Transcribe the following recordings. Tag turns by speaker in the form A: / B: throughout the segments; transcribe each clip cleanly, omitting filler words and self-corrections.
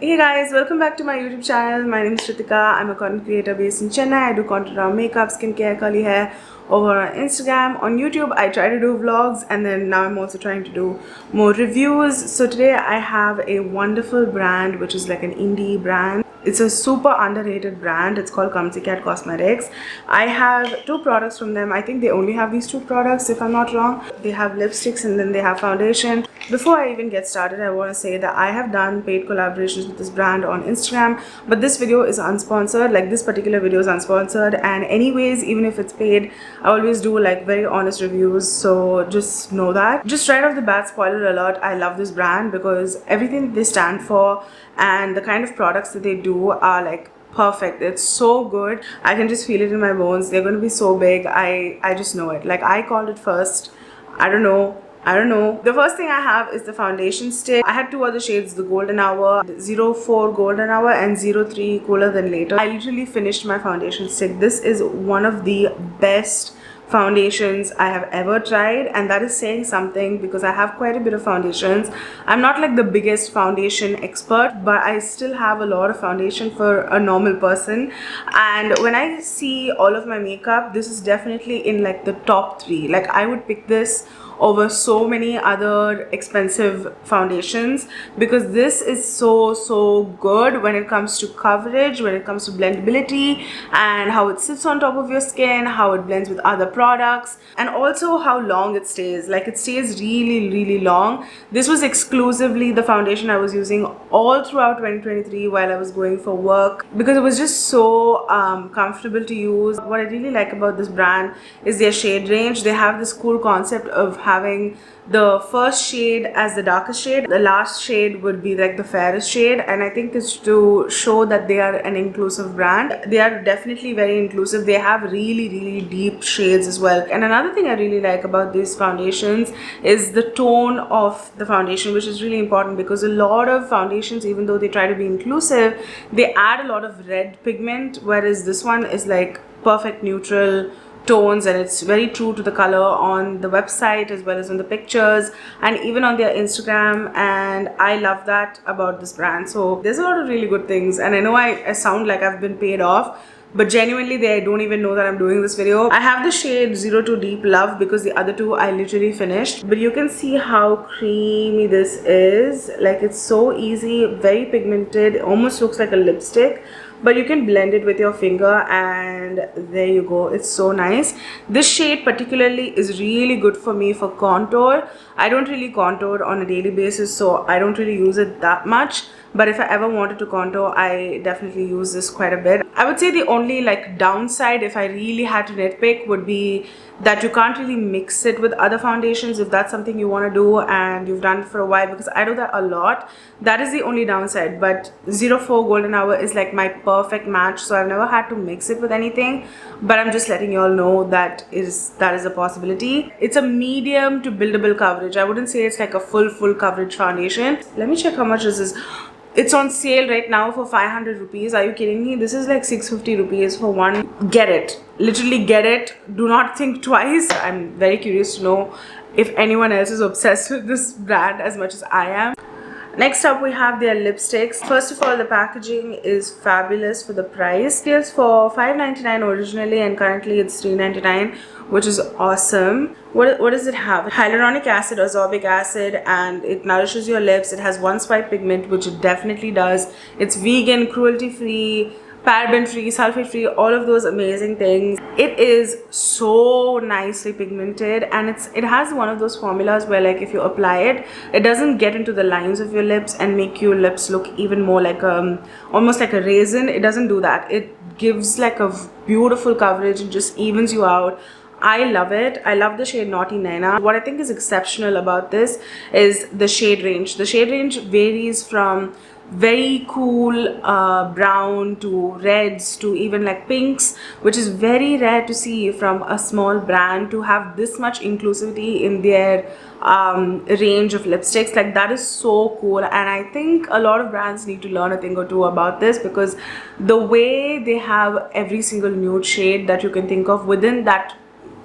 A: Hey guys, welcome back to my YouTube channel. My name is Shritika. I'm a content creator based in Chennai. I do content around makeup, skincare, curly hair over on Instagram. On YouTube, I try to do vlogs and then now I'm also trying to do more reviews. So today I have a wonderful brand which is like an indie brand. It's a super underrated brand. It's called Comfy Cat Cosmetics. I have two products from them. I think they only have these two products if I'm not wrong. They have lipsticks and then they have foundation. Before I even get started, I want to say that I have done paid collaborations with this brand on Instagram, but this video is unsponsored. Like this particular video is unsponsored, and anyways, even if it's paid, I always do like very honest reviews, so just know that. Just right off the bat, spoiler alert, I love this brand because everything they stand for and the kind of products that they do are like perfect. It's so good. I can just feel it in my bones. They're going to be so big. I just know it. Like I called it first. I don't know. The first thing I have is the foundation stick. I had two other shades, the Golden Hour, 04 Golden Hour and 03 Cooler Than Later. I literally finished my foundation stick. This is one of the best foundations I have ever tried, and that is saying something because I have quite a bit of foundations. I'm not like the biggest foundation expert, but I still have a lot of foundation for a normal person, and when I see all of my makeup, this is definitely in like the top 3. Like I would pick this over so many other expensive foundations because this is so good when it comes to coverage, when it comes to blendability and how it sits on top of your skin, how it blends with other products, and also how long it stays. Like it stays really long. This was exclusively the foundation I was using all throughout 2023 while I was going for work because it was just so comfortable to use. What I really like about this brand is their shade range. They have this cool concept of having the first shade as the darkest shade, the last shade would be like the fairest shade, and I think it's to show that they are an inclusive brand. They are definitely very inclusive. They have really deep shades as well. And another thing I really like about these foundations is the tone of the foundation, which is really important because a lot of foundations, even though they try to be inclusive, they add a lot of red pigment, whereas this one is like perfect neutral tones, and it's very true to the color on the website as well as on the pictures and even on their Instagram, and I love that about this brand. So there's a lot of really good things, and I know I sound like I've been paid off, but genuinely they don't even know that I'm doing this video. I have the shade 02 Deep Love because the other two I literally finished, but you can see how creamy this is. Like it's so easy, very pigmented, it almost looks like a lipstick, but you can blend it with your finger and there you go. It's so nice. This shade particularly is really good for me for contour. I don't really contour on a daily basis, so I don't really use it that much, but if I ever wanted to contour, I definitely use this quite a bit. I would say the only like downside, if I really had to nitpick, would be that you can't really mix it with other foundations if that's something you want to do and you've done it for a while, because I do that a lot. That is the only downside. But 04 Golden Hour is like my perfect match, so I've never had to mix it with anything, but I'm just letting you all know that is a possibility. It's a medium to buildable coverage. I wouldn't say it's like a full coverage foundation. Let me check how much this is. It's on sale right now for 500 rupees. Are you kidding me? This is like 650 rupees for one. Get it. Literally get it. Do not think twice. I'm very curious to know if anyone else is obsessed with this brand as much as I am. Next up, we have their lipsticks. First of all, the packaging is fabulous for the price. It is for $5.99 originally, and currently it's $3.99, which is awesome. What does it have? Hyaluronic acid, ascorbic acid, and it nourishes your lips. It has one swipe pigment, which it definitely does. It's vegan, cruelty-free, paraben-free, sulfate-free, all of those amazing things. It is so nicely pigmented, and it has one of those formulas where like if you apply it, it doesn't get into the lines of your lips and make your lips look even more like almost like a raisin. It doesn't do that. It gives like a beautiful coverage and just evens you out. I love it. I love the shade Naughty Naina. What I think is exceptional about this is the shade range. The shade range varies from very cool brown to reds to even like pinks, which is very rare to see from a small brand to have this much inclusivity in their range of lipsticks. Like that is so cool, and I think a lot of brands need to learn a thing or two about this, because the way they have every single nude shade that you can think of within that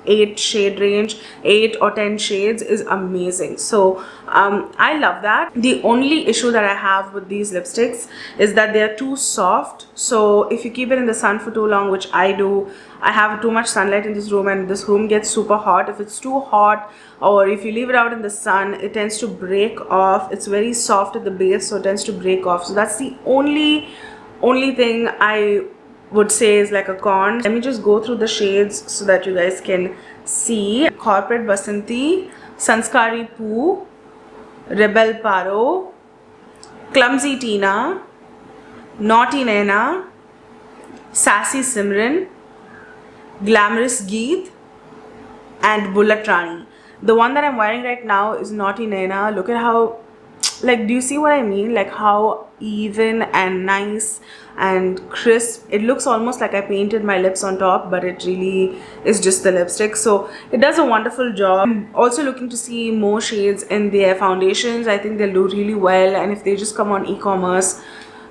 A: 8 shade range, 8 or 10 shades is amazing. So I love that. The only issue that I have with these lipsticks is that they are too soft. So if you keep it in the sun for too long, which I do, I have too much sunlight in this room and this room gets super hot. If it's too hot or if you leave it out in the sun, it tends to break off. It's very soft at the base, so it tends to break off. So that's the only thing I would say is like a con. Let me just go through the shades so that you guys can see. Corporate Basanti, Sanskari Poo, Rebel Paro, Clumsy Tina, Naughty Naina, Sassy Simran, Glamorous Geet, and Bullet Rani. The one that I'm wearing right now is Naughty Naina. Look at how, like, do you see what I mean? Like how even and nice and crisp. It looks almost like I painted my lips on top, but it really is just the lipstick. So it does a wonderful job. I'm also looking to see more shades in their foundations. I think they'll do really well, and if they just come on e-commerce,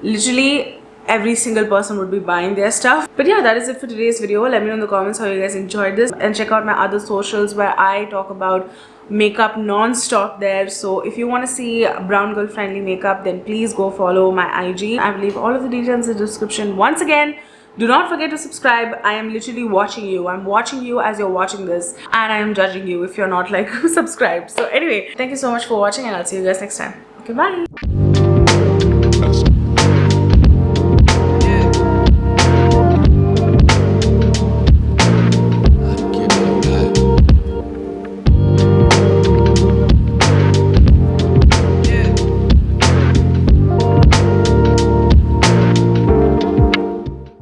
A: literally every single person would be buying their stuff. But yeah, that is it for today's video. Let me know in the comments how you guys enjoyed this, and check out my other socials where I talk about makeup non-stop there. So if you want to see brown girl friendly makeup, then please go follow my IG. I will leave all of the details in the description. Once again, do not forget to subscribe. I am literally watching you. I'm watching you as you're watching this, and I am judging you if you're not like subscribed. So anyway, thank you so much for watching, and I'll see you guys next time. Okay, bye.